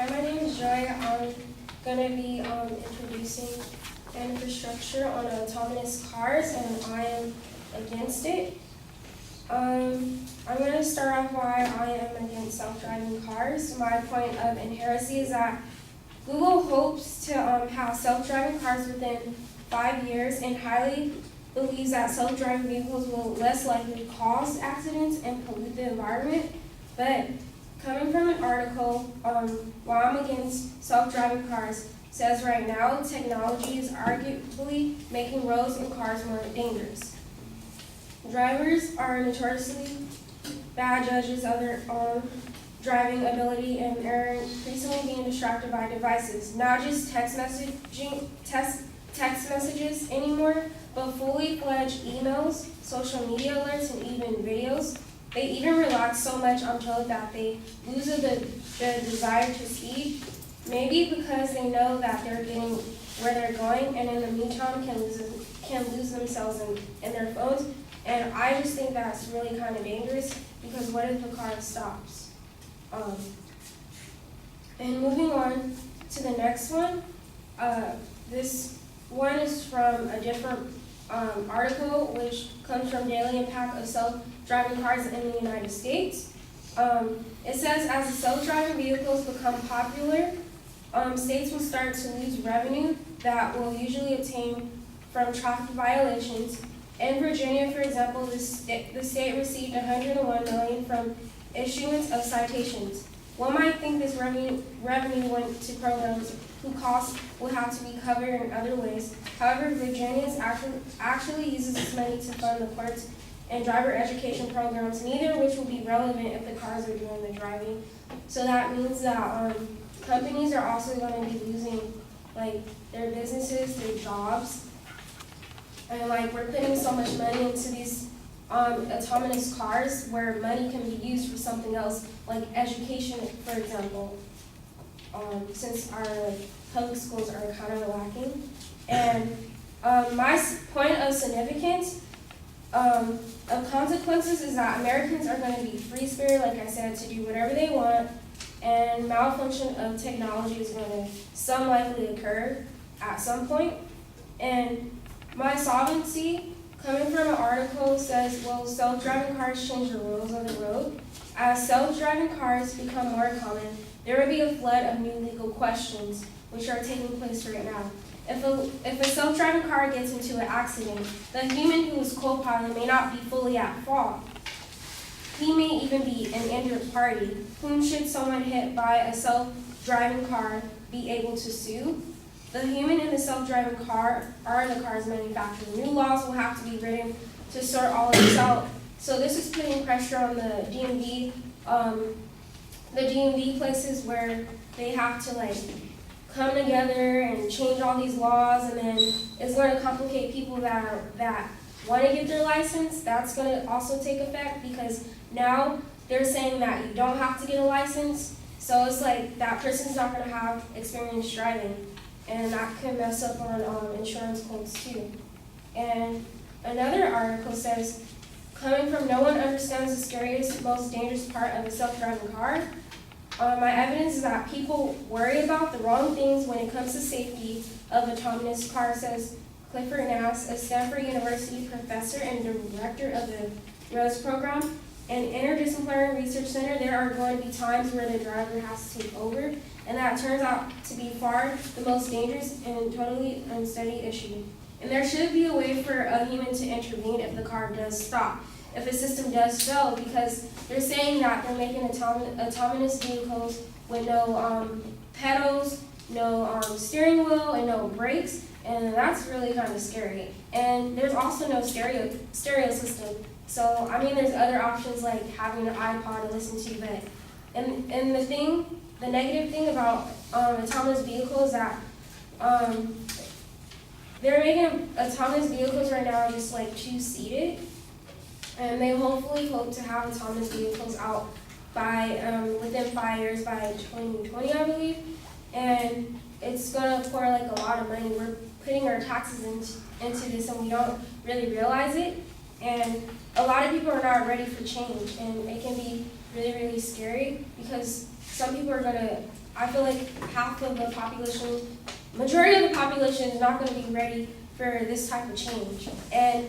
Hi, my name is Joy. I'm gonna be introducing infrastructure on autonomous cars, and I am against it. I'm gonna start off why I am against self-driving cars. My point of inherency is that Google hopes to have self-driving cars within 5 years and highly believes that self-driving vehicles will less likely cause accidents and pollute the environment. But coming from an article, why I'm against self-driving cars says right now technology is arguably making roads and cars more dangerous. Drivers are notoriously bad judges of their own driving ability and are increasingly being distracted by devices, not just text messages anymore, but fully fledged emails, social media alerts, and even videos. They even relax so much, I'm told, that they lose the desire to speed, maybe because they know that they're getting where they're going, and in the meantime can lose themselves in their phones. And I just think that's really kind of dangerous, because what if the car stops? And moving on to the next one, this one is from a different article, which comes from Daily Impact of Self-Driving Cars in the United States. It says, as the self-driving vehicles become popular, states will start to lose revenue that will usually obtain from traffic violations. In Virginia, for example, the state received $101 million from issuance of citations. One might think this revenue went to programs whose costs will have to be covered in other ways. However, Virginia actually uses this money to fund the courts and driver education programs, neither of which will be relevant if the cars are doing the driving. So that means that companies are also going to be losing their businesses, their jobs, and we're putting so much money into these autonomous cars where money can be used for something else, like education, for example, since our public schools are kind of lacking. And my point of significance of consequences is that Americans are going to be free-spirited, like I said, to do whatever they want, and malfunction of technology is going to some likely occur at some point. And my solvency, coming from an article, says, will self-driving cars change the rules of the road? As self-driving cars become more common, there will be a flood of new legal questions, which are taking place right now. If a self-driving car gets into an accident, the human who is co-pilot may not be fully at fault. He may even be an injured party. Whom should someone hit by a self-driving car be able to sue? The human in the self-driving car are the car's manufacturer. New laws will have to be written to sort all of this out. So this is putting pressure on the DMV places where they have to come together and change all these laws, and then it's going to complicate people that want to get their license. That's going to also take effect, because now they're saying that you don't have to get a license. So it's like that person's not going to have experience driving. And that can mess up on insurance claims too. And another article says, coming from no one understands the scariest, most dangerous part of a self-driving car. My evidence is that people worry about the wrong things when it comes to safety of autonomous cars, says Clifford Nass, a Stanford University professor and director of the ROSE program and Interdisciplinary Research Center. There are going to be times where the driver has to take over, and that turns out to be far the most dangerous and totally unsteady issue. And there should be a way for a human to intervene if the car does stop, if a system does fail, because they're saying that they're making autonomous vehicles with no pedals, no steering wheel, and no brakes, and that's really kind of scary. And there's also no stereo system. So, I mean, there's other options like having an iPod to listen to, but, and the negative thing about autonomous vehicles is that they're making autonomous vehicles right now just two-seated, and they hopefully hope to have autonomous vehicles out by within 5 years, by 2020, I believe. And it's going to pour a lot of money. We're putting our taxes into this, and we don't really realize it. And a lot of people are not ready for change, and it can be really, really scary, because some people are gonna, I feel like half of the population, majority of the population is not gonna be ready for this type of change. And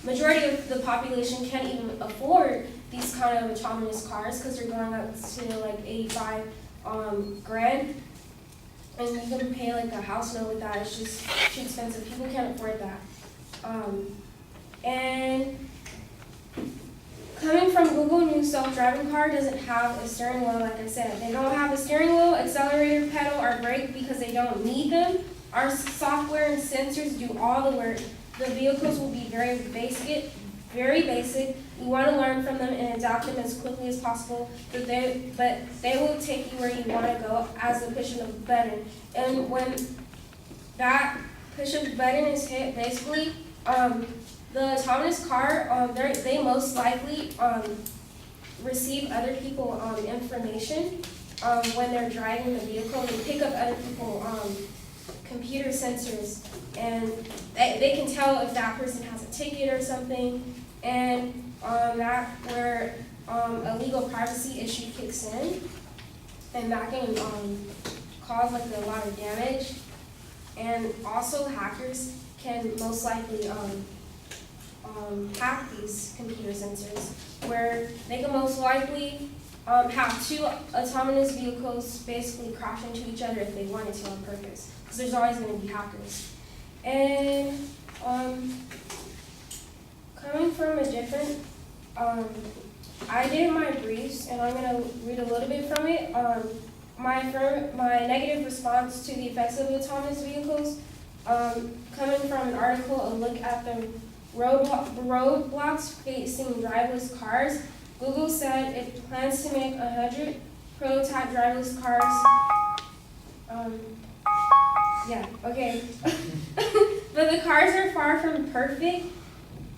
majority of the population can't even afford these kind of autonomous cars because they're going up to like 85 grand. And you can pay like a house note with that. It's just too expensive. People can't afford that. And coming from Google, new self-driving car doesn't have a steering wheel, like I said. They don't have a steering wheel, accelerator, pedal, or brake because they don't need them. Our software and sensors do all the work. The vehicles will be very basic. We want to learn from them and adapt them as quickly as possible, but they will take you where you want to go as the push of a button. And when that push of the button is hit, basically, the autonomous car, they most likely receive other people information when they're driving the vehicle. They pick up other people computer sensors, and they can tell if that person has a ticket or something, and that where a legal privacy issue kicks in, and that can cause like a lot of damage. And also hackers can most likely hack these computer sensors, where they can most likely have two autonomous vehicles basically crash into each other if they wanted to on purpose, because there's always going to be hackers. And coming from a different, I did my briefs, and I'm going to read a little bit from it. My negative response to the effects of autonomous vehicles, coming from an article, a look at the roadblocks facing driverless cars. Google said it plans to make 100 prototype driverless cars. But the cars are far from perfect.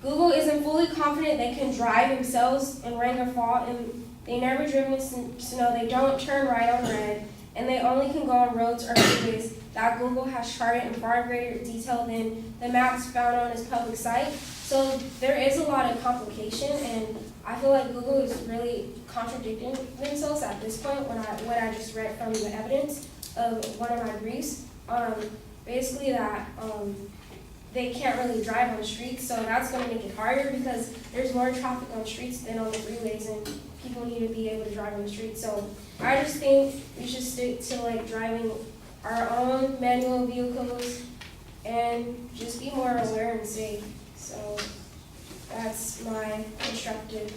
Google isn't fully confident they can drive themselves in rain or fall, and they never driven in snow. They don't turn right on red, and they only can go on roads or freeways that Google has charted in far greater detail than the maps found on its public site. So there is a lot of complication, and I feel like Google is really contradicting themselves at this point when I just read from the evidence of one of my briefs. Basically that they can't really drive on the streets, so that's going to make it harder because there's more traffic on the streets than on the freeways, and people need to be able to drive on the streets. So I just think we should stick to like driving our own manual vehicles and just be more aware and safe. So that's my constructive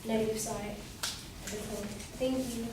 negative side. Thank you.